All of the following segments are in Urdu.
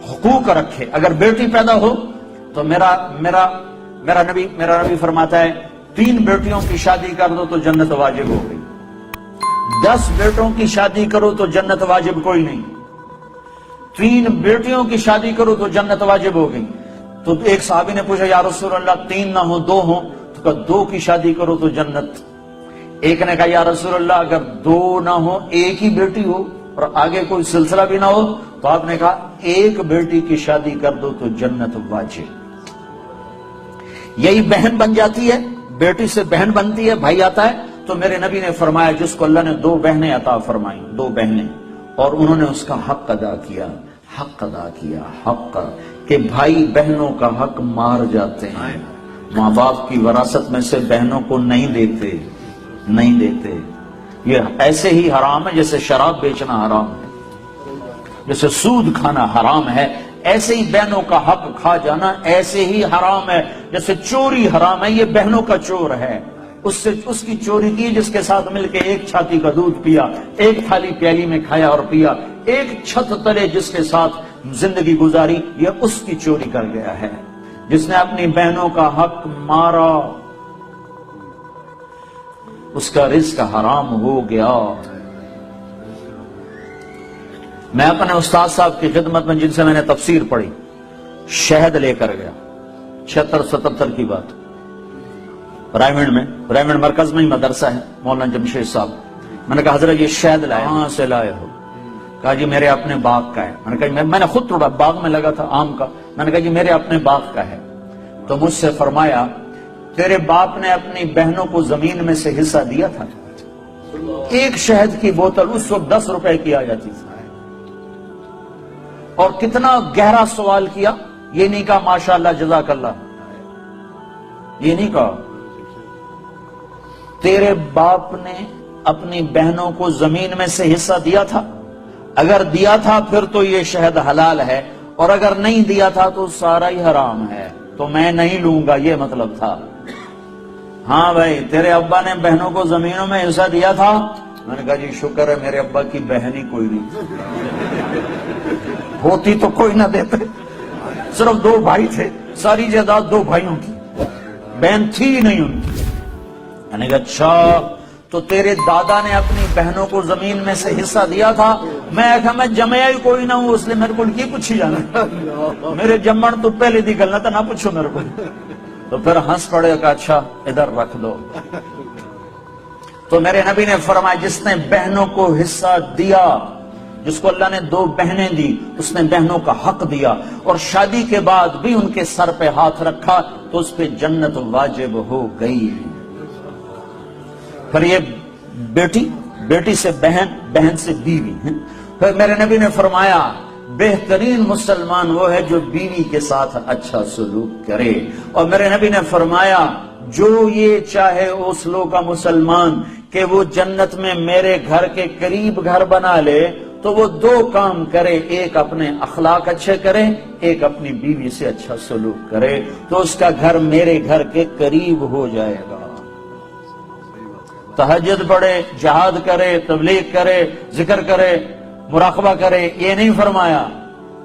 حقوق رکھے. اگر بیٹی پیدا ہو تو میرا نبی فرماتا ہے 3 بیٹیوں کی شادی کر دو تو جنت واجب ہو گئی. 10 بیٹوں کی شادی کرو تو جنت واجب کوئی نہیں. 3 بیٹیوں کی شادی کرو تو جنت واجب ہو گئی. تو ایک صحابی نے پوچھا یا رسول اللہ 3 نہ ہو 2 ہوں؟ تو کہا 2 کی شادی کرو تو جنت. ایک نے کہا یا رسول اللہ اگر 2 نہ ہو 1 ہی بیٹی ہو اور آگے کوئی سلسلہ بھی نہ ہو تو آپ نے کہا 1 بیٹی کی شادی کر دو تو جنت واجب. یہی بہن بن جاتی ہے، بیٹی سے بہن بنتی ہے، بھائی آتا ہے. تو میرے نبی نے فرمایا جس کو اللہ نے 2 بہنیں عطا فرمائیں، 2 بہنیں، اور انہوں نے اس کا حق ادا کیا، حق کہ بھائی بہنوں کا حق مار جاتے ہیں. ماں باپ کی وراثت میں سے بہنوں کو نہیں دیتے. یہ ایسے ہی حرام ہے جیسے شراب بیچنا حرام ہے، جیسے سود کھانا حرام ہے، ایسے ہی بہنوں کا حق کھا جانا ایسے ہی حرام ہے جیسے چوری حرام ہے. یہ بہنوں کا چور ہے، اس کی چوری کی جس کے ساتھ مل کے 1 چھاتی کا دودھ پیا، 1 تھالی پیالی میں کھایا اور پیا، 1 چھت تلے جس کے ساتھ زندگی گزاری، یہ اس کی چوری کر گیا ہے. جس نے اپنی بہنوں کا حق مارا اس کا رزق حرام ہو گیا. میں اپنے استاد صاحب کی خدمت میں جن سے میں نے تفسیر پڑھی شہد لے کر گیا، 76-77 کی بات، رائمنڈ مرکز میں ہی مدرسہ ہے، مولانا جمشید صاحب. میں نے کہا حضرت یہ شہد لائے کہاں سے لائے ہو؟ کہا جی میرے اپنے باغ کا ہے. میں نے کہا میں نے خود توڑا، باغ میں لگا تھا آم کا. میں نے کہا جی میرے اپنے باغ کا ہے. تو مجھ سے فرمایا تیرے باپ نے اپنی بہنوں کو زمین میں سے حصہ دیا تھا. 1 شہد کی بوتل اس وقت 10 روپے کی آ جاتی تھی. اور کتنا گہرا سوال کیا، یہ نہیں کہا ماشاءاللہ جزاک اللہ، یہ نہیں کہا تیرے باپ نے اپنی بہنوں کو زمین میں سے حصہ دیا تھا؟ اگر دیا تھا پھر تو یہ شہد حلال ہے، اور اگر نہیں دیا تھا تو سارا ہی حرام ہے، تو میں نہیں لوں گا، یہ مطلب تھا. ہاں بھائی تیرے ابا نے بہنوں کو زمینوں میں حصہ دیا تھا؟ میں نے کہا جی شکر ہے میرے ابا کی بہن ہی کوئی نہیں، ہوتی تو کوئی نہ دیتے. صرف 2 بھائی تھے، ساری جائیداد 2 بھائیوں کی، بہن تھی ہی نہیں ان کی. میں نے کہا اچھا تو تیرے دادا نے اپنی بہنوں کو زمین میں سے حصہ دیا تھا؟ میں جمعیا ہی کوئی نہ ہوں اس لیے میرے کو کی پوچھی جانا، میرے جمن تو پہلے دی گلنا تھا، نہ پوچھو میرے کو. تو پھر ہنس پڑے کہ اچھا ادھر رکھ دو. تو میرے نبی نے فرمایا جس نے بہنوں کو حصہ دیا، جس کو اللہ نے 2 بہنیں دی، اس نے بہنوں کا حق دیا اور شادی کے بعد بھی ان کے سر پہ ہاتھ رکھا تو اس پہ جنت واجب ہو گئی. پھر یہ بیٹی سے بہن سے بیوی. پھر میرے نبی نے فرمایا بہترین مسلمان وہ ہے جو بیوی کے ساتھ اچھا سلوک کرے. اور میرے نبی نے فرمایا جو یہ چاہے اس لوگ کا مسلمان کہ وہ جنت میں میرے گھر کے قریب گھر بنا لے تو وہ 2 کام کرے، ایک اپنے اخلاق اچھے کرے، ایک اپنی بیوی سے اچھا سلوک کرے، تو اس کا گھر میرے گھر کے قریب ہو جائے گا. تہجد پڑھے، جہاد کرے، تبلیغ کرے، ذکر کرے، مراقبہ کرے، یہ نہیں فرمایا.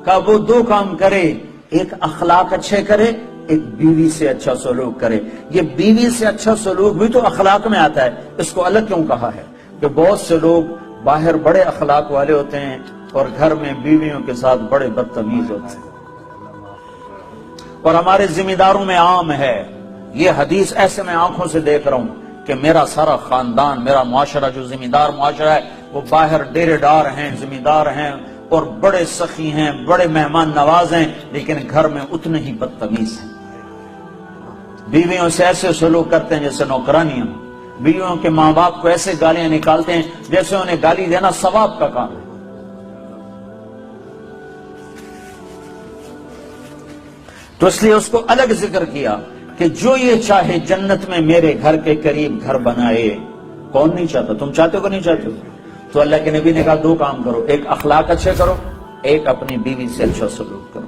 کہ وہ 2 کام کرے، ایک اخلاق اچھے کرے، ایک بیوی سے اچھا سلوک کرے. یہ بیوی سے اچھا سلوک بھی تو اخلاق میں آتا ہے، اس کو الگ کیوں کہا ہے؟ کہ بہت سے لوگ باہر بڑے اخلاق والے ہوتے ہیں اور گھر میں بیویوں کے ساتھ بڑے بدتمیز ہوتے ہیں. اور ہمارے ذمہ داروں میں عام ہے یہ حدیث، ایسے میں آنکھوں سے دیکھ رہا ہوں کہ میرا سارا خاندان، میرا معاشرہ جو ذمہ دار معاشرہ ہے وہ باہر ڈیرے دار ہیں، ذمہ دار ہیں اور بڑے سخی ہیں، بڑے مہمان نواز ہیں، لیکن گھر میں اتنے ہی بدتمیز ہیں. بیویوں سے ایسے سلوک کرتے ہیں جیسے نوکرانیاں، بیویوں کے ماں باپ کو ایسے گالیاں نکالتے ہیں جیسے انہیں گالی دینا ثواب کا کام ہے. تو اس لیے اس کو الگ ذکر کیا کہ جو یہ چاہے جنت میں میرے گھر کے قریب گھر بنائے. کون نہیں چاہتا؟ تم چاہتے ہو کہ نہیں چاہتے ہو؟ تو اللہ کے نبی نے کہا 2 کام کرو، ایک اخلاق اچھے کرو، ایک اپنی بیوی سے اچھا سلوک کرو.